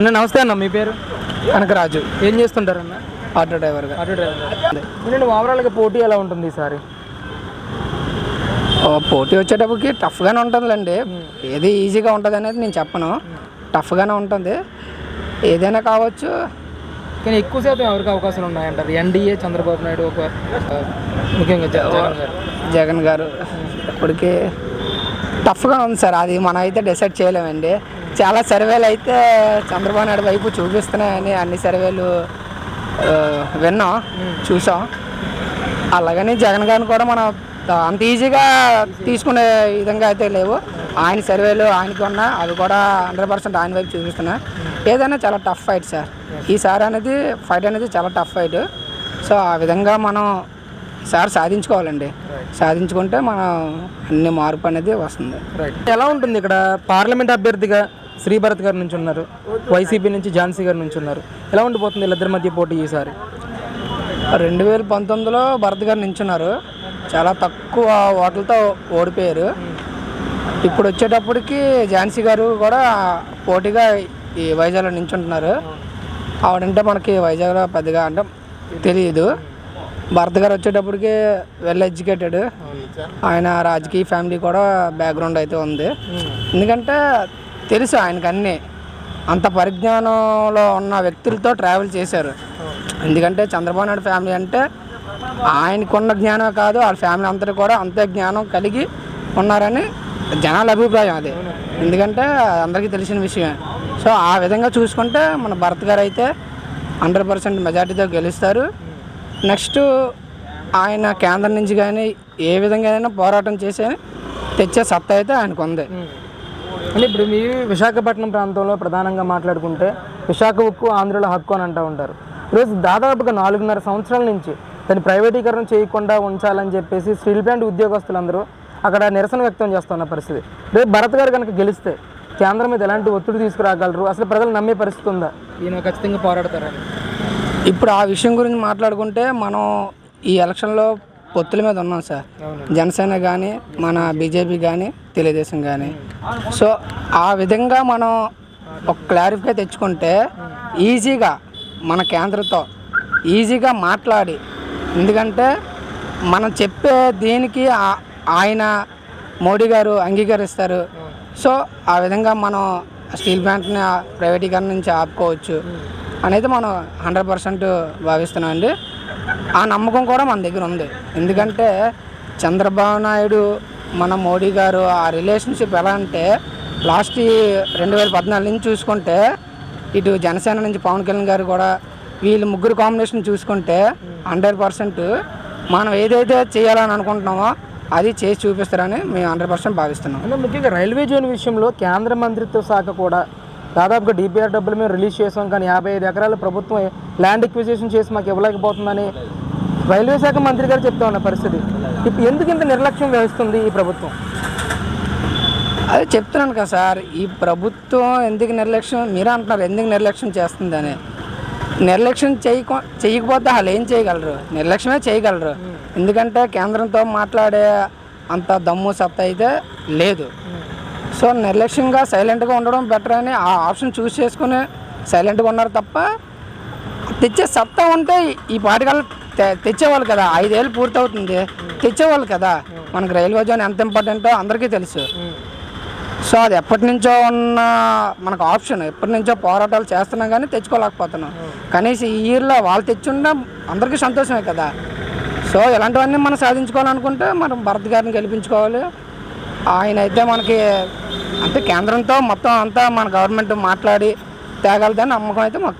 అన్న నమస్తే అన్న, మీ పేరు? కనకరాజు. ఏం చేస్తుంటారు అన్న? ఆటో డ్రైవర్గా. Auto driver. నేను ఓవరాల్గా పోటీ ఎలా ఉంటుంది ఈసారి? పోటీ వచ్చేటప్పటికి టఫ్గానే ఉంటుందిలేండి. ఏది ఈజీగా ఉంటుంది అనేది నేను చెప్పను. టఫ్గానే ఉంటుంది, ఏదైనా కావచ్చు. కానీ ఎక్కువ శాతం ఎవరికి అవకాశాలు ఉన్నాయంటారు? ఎన్డీఏ, చంద్రబాబు నాయుడు, ఒక ముఖ్యంగా జగన్ గారు ఇప్పటికి టఫ్గా ఉంది సార్. అది మనం అయితే డిసైడ్ చేయలేమండి. చాలా సర్వేలు అయితే చంద్రబాబు నాయుడు వైపు చూపిస్తున్నాయని అన్ని సర్వేలు విన్నాం, చూసాం. అలాగని జగన్ గారిని కూడా మనం అంత ఈజీగా తీసుకునే విధంగా అయితే లేవు. ఆయన సర్వేలు ఆయనకి ఉన్నా అవి కూడా 100% ఆయన వైపు చూపిస్తున్నాయి. ఏదైనా చాలా టఫ్ ఫైట్ సార్ ఈసారి అనేది. ఫైట్ అనేది చాలా టఫ్ ఫైట్. సో ఆ విధంగా మనం ఈసారి సాధించుకోవాలండి. సాధించుకుంటే మనం అన్ని మార్పు అనేది వస్తుంది. ఎలా ఉంటుంది ఇక్కడ? పార్లమెంట్ అభ్యర్థిగా శ్రీభరత్ గారి నుంచి ఉన్నారు, వైసీపీ నుంచి ఝాన్సీ గారి నుంచి ఉన్నారు. ఎలా ఉండిపోతుంది వీళ్ళిద్దరి మధ్య పోటీ ఈసారి? 2019లో భరత్ గారు నించున్నారు, చాలా తక్కువ ఓట్లతో ఓడిపోయారు. ఇప్పుడు వచ్చేటప్పటికి ఝాన్సీ గారు కూడా పోటీగా ఈ వైజాగ్లో నించుంటున్నారు. ఆవిడంటే మనకి వైజాగ్లో పెద్దగా అంటే తెలియదు. భరత్ గారు వచ్చేటప్పటికి వెల్ ఎడ్యుకేటెడ్, ఆయన రాజకీయ ఫ్యామిలీ కూడా బ్యాక్గ్రౌండ్ అయితే ఉంది. ఎందుకంటే తెలుసు ఆయనకు అన్నీ, అంత పరిజ్ఞానంలో ఉన్న వ్యక్తులతో ట్రావెల్ చేశారు. ఎందుకంటే చంద్రబాబు నాయుడు ఫ్యామిలీ అంటే ఆయనకున్న జ్ఞానం కాదు, వాళ్ళ ఫ్యామిలీ అంతా కూడా అంతే జ్ఞానం కలిగి ఉన్నారని జనాల అభిప్రాయం అది. ఎందుకంటే అందరికీ తెలిసిన విషయమే. సో ఆ విధంగా చూసుకుంటే మన భరత్ గారు అయితే 100% మెజార్టీతో గెలుస్తారు. నెక్స్ట్ ఆయన కేంద్రం నుంచి కానీ ఏ విధంగా పోరాటం చేసి తెచ్చే సత్తా అయితే ఆయనకు ఉంది. అంటే ఇప్పుడు మీ విశాఖపట్నం ప్రాంతంలో ప్రధానంగా మాట్లాడుకుంటే విశాఖ ఉక్కు ఆంధ్రుల హక్కు అని అంటూ ఉంటారు. ఈరోజు దాదాపుగా 4.5 సంవత్సరాల నుంచి దాన్ని ప్రైవేటీకరణ చేయకుండా ఉంచాలని చెప్పేసి స్టీల్ ప్లాంట్ ఉద్యోగస్తులందరూ అక్కడ నిరసన వ్యక్తం చేస్తున్న పరిస్థితి. రేపు భరత్ గారు కనుక గెలిస్తే కేంద్రం మీద ఎలాంటి ఒత్తిడి తీసుకురాగలరు? అసలు ప్రజలు నమ్మే పరిస్థితి ఉందా? ఈయన ఖచ్చితంగా పోరాడతారని. ఇప్పుడు ఆ విషయం గురించి మాట్లాడుకుంటే మనం ఈ ఎలక్షన్లో పొత్తుల మీద ఉన్నాం సార్. జనసేన కానీ, మన బీజేపీ కానీ, తెలుగుదేశం కానీ. సో ఆ విధంగా మనం ఒక క్లారిఫై తెచ్చుకుంటే ఈజీగా మన కేంద్రంతో ఈజీగా మాట్లాడి, ఎందుకంటే మనం చెప్పే దీనికి ఆయన మోడీ గారు అంగీకరిస్తారు. సో ఆ విధంగా మనం స్టీల్ ప్లాంట్ని ప్రైవేటీకరణ నుంచి ఆపుకోవచ్చు అనేది మనం 100% భావిస్తున్నాం అండి. ఆ నమ్మకం కూడా మన దగ్గర ఉంది. ఎందుకంటే చంద్రబాబు నాయుడు, మన మోడీ గారు ఆ రిలేషన్షిప్ ఎలా అంటే లాస్ట్ 2014 నుంచి చూసుకుంటే ఇటు జనసేన నుంచి పవన్ కళ్యాణ్ గారు కూడా వీళ్ళు ముగ్గురు కాంబినేషన్ చూసుకుంటే 100% మనం ఏదైతే చేయాలని అనుకుంటున్నామో అది చేసి చూపిస్తారని మేము 100% భావిస్తున్నాం. అంటే ముఖ్యంగా రైల్వే జోన్ విషయంలో కేంద్ర మంత్రిత్వ శాఖ కూడా దాదాపుగా డిపిఆర్ డబ్బులు మేము రిలీజ్ చేసాం, కానీ 55 ఎకరాలు ప్రభుత్వం ల్యాండ్ ఎక్విజిషన్ చేసి మాకు ఇవ్వలేకపోతుందని రైల్వే శాఖ మంత్రి గారు చెప్తా ఉన్న పరిస్థితి. ఇప్పుడు ఎందుకు ఇంత నిర్లక్ష్యం వహిస్తుంది ఈ ప్రభుత్వం? అదే చెప్తున్నాను కదా సార్, ఈ ప్రభుత్వం ఎందుకు నిర్లక్ష్యం, మీరే అంటున్నారు ఎందుకు నిర్లక్ష్యం చేస్తుందని. నిర్లక్ష్యం చేయకపోతే వాళ్ళు ఏం చేయగలరు? నిర్లక్ష్యమే చేయగలరు. ఎందుకంటే కేంద్రంతో మాట్లాడే అంత దమ్ము సత్తా అయితే లేదు. సో నిర్లక్ష్యంగా సైలెంట్గా ఉండడం బెటర్ అని ఆ ఆప్షన్ చూస్ చేసుకుని సైలెంట్గా ఉన్నారు తప్ప, తెచ్చే సత్తా ఉంటే ఈ పాటికల్ తెచ్చేవాళ్ళు కదా. 5 ఏళ్ళు పూర్తవుతుంది, తెచ్చేవాళ్ళు కదా. మనకు రైల్వే జోన్ ఎంత ఇంపార్టెంటో అందరికీ తెలుసు. సో అది ఎప్పటి నుంచో ఉన్న మనకు ఆప్షన్, ఎప్పటి నుంచో పోరాటాలు చేస్తున్నాం కానీ తెచ్చుకోలేకపోతున్నాం. కనీసం ఈ ఇయర్లో వాళ్ళు తెచ్చుంటే అందరికీ సంతోషమే కదా. సో ఇలాంటివన్నీ మనం సాధించుకోవాలనుకుంటే మనం భరత్ గారిని గెలిపించుకోవాలి. ఆయన అయితే మనకి అంటే కేంద్రంతో మొత్తం అంతా మన గవర్నమెంట్ మాట్లాడి తేగలదని నమ్మకం అయితే మాకు